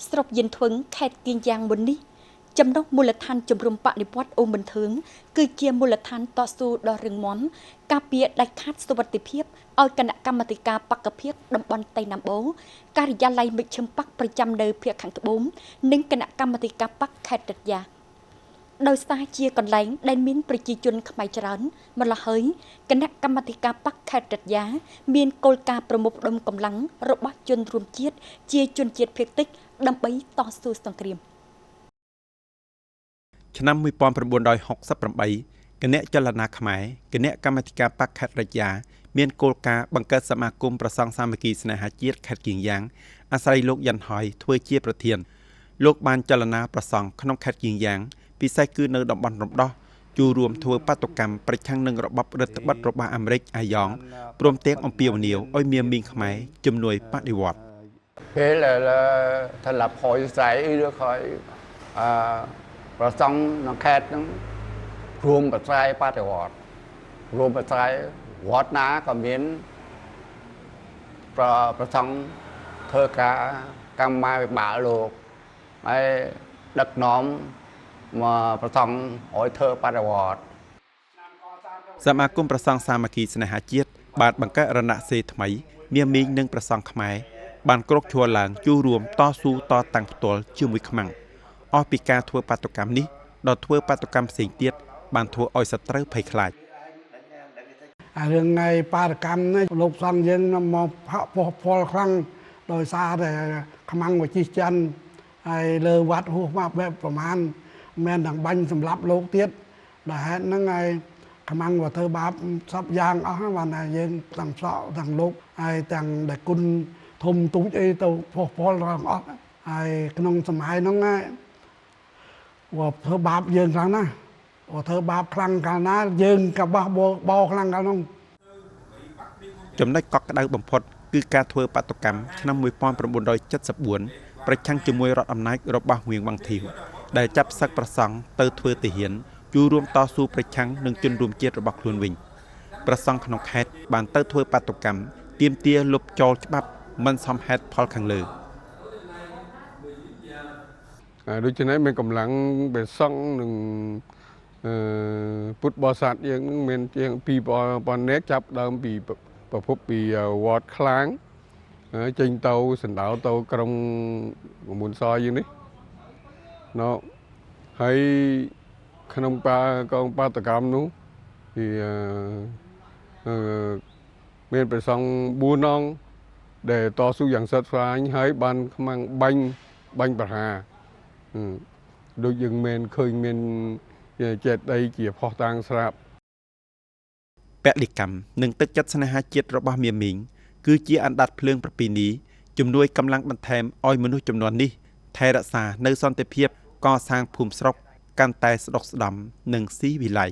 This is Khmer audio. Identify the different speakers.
Speaker 1: ស្រុកយិនធវឹងខេត្តគៀងយ៉ាងមុននេះចំណុះមូលដ្ឋានជំរំបនិវត្តអូមបន្ទើងគឺជាមូលដ្ឋានតស៊ូដ៏រឹងមាំការពារដាច់ខាតសុវត្ថិភាពឲ្យគណៈកម្មាធិការបកភិបតំបន់តៃណាំបូការិយាល័យមជ្ឈិមបកប្រចាំនៅភូមិខាងត្បូងនិងគណៈកម្មាធិការបកខេត្តរតយ៉ាដោយសារជាកន្លែងដែលមានប្រជាជនខ្មែរច្រើនម្ល៉េះហើយគណៈកម្មាធិការបកខេត្តរតយ៉ាមានគោលការណ៍ប្រមូលផ្ដុំកម្លាំងរបស់ជនរួមជាតិជាជនជាតិភាគតិចដើម្បីតស៊ូសង្គ្រាម
Speaker 2: ឆ្នាំ1968គណៈចលនាខ្មែរគណៈកម្មាធិការបកខេត្តរតយ៉ាមានគោលការណ៍បង្កើតសមាគមប្រសង់សាមគ្គីស្នេហាជាតិខេត្តគៀងយ៉ាងអាស្រ័យលោកយ៉ាន់ហុយធ្វើជាប្រធានលោកបានចលនាប្រសង់ក្នុងខេត្តគៀងយ៉ាងពិសេសគឺនៅតំបន់រំដោះជួរួមធ្វើបាតុកម្មប្រឆាំងនឹងរបបរដ្ឋបတ်របស់អាមេរិកអាយ៉ងព្រមទាំងអំពាវនាវឲ្យមានមីងខ្មែរជំនួយបដិវត្ត
Speaker 3: ពេលថាឡាប់ហុយស្រ័យឬខយប្រសង់ក្នុងខេត្តហ្នឹងរួមប្រស្រ័យបដិវត្តរួមប្រស្រ័យវត្តណាក៏មានប្រសង់ធ្វើការកម្មាវិបាលលោកហើយដឹកនាំមកប្រសង់ឲ្យធ្វើបដិវត្ត
Speaker 2: សមាគមប្រសង់សាមគ្គីស្នេហាជាតិបានបង្កើតរណសេរីថ្មីមានមីងនិងប្រសង់ខ្មែរបានក្រោកឈរឡើងជួបរួមតស៊ូតតាំងផ្ទាល់ជាមួយខ្មាំងអស់ពីការធ្វើបាតុកម្មនេះដល់ធ្វើបាតុកម្មផ្សេងទៀតបានធ្វើឲ្យសត្រូវភ័យខ្លាច
Speaker 4: រឿងថ្ងៃបាតកម្មនេះលោកសង្ឃយើងមកផាក់ពោះផលខ្លាំងដោយសារតែខ្មាំងវិជិះចិនហើយលើវត្តហួសមកបែបប្រមាណមានទាំងបាញ់សម្រាប់លោកទៀតដែលហេតុហ្នឹងហើយខ្មាំងក៏ធ្វើបាបសពយ៉ាងអស់បានតែយើងទាំងសក់ទាំងលោកហើយទាំងដែលគុណធំទូចអីទៅពោះផលទាំងអស់ហើយក្នុងសម័យហ្នឹងហើយធ្វើបាបយើងខ្លាំងណាស់ធ្វើបាបខ្លាំងកាលណាយើងក៏បោះបោខ្លាំងកាលនោះ
Speaker 2: ចំណុចកក់ក្ដៅបំផុតគឺការធ្វើបាតុកម្មឆ្នាំ1974ប្រឆាំងជាមួយរដ្ឋអំណាចរបស់ងៀងវ៉ាងធីវដែលចាប់សឹកប្រសង់ទៅធ្វើទាហានជួបរួមតស៊ូប្រឆាំងនឹងជនរួមជាតិរបស់ខ្លួនវិញប្រសង់ក្នុងខេត្តបានទៅធ្វើបាតុកម្មទាមទារលុបចោលច្បាប់មិនសមហេតុផលខាងលើ
Speaker 5: ដូច្នេះមានកម្លាំងព្រះសង្ឃនិងពុទ្ធបរិស័ទយើងនឹងមានជាង2000នាក់ចាប់ដើមពីប្រភពពីវត្តខ្លាងចេញទៅសណ្ដោទៅក្រុងមុនសយើងនេះណោហើយក្នុងកងបាតកម្មនោះthìមានព្រះសង្ឃ4អង្គដែលតស៊ូយ៉ាងស្វិតស្វាញហើយបានខ្មាំងបាញ់ប្រហារដូចយើងមានឃើញមានចេតិយជាផុសតាំងស្រាប់
Speaker 2: ពលិកម្មនិងទឹកចិត្តស្នេហាជាតិរបស់មាមីងគឺជាអណ្ដាតភ្លើងប្រពៃណីជំនួយកម្លាំងបន្ថែមឲ្យមនុស្សចំនួននេះថែរក្សានៅសន្តិភាពកសាងភូមិស្រុកកាន់តែស្ដុកស្ដំនិងស៊ីវិល័យ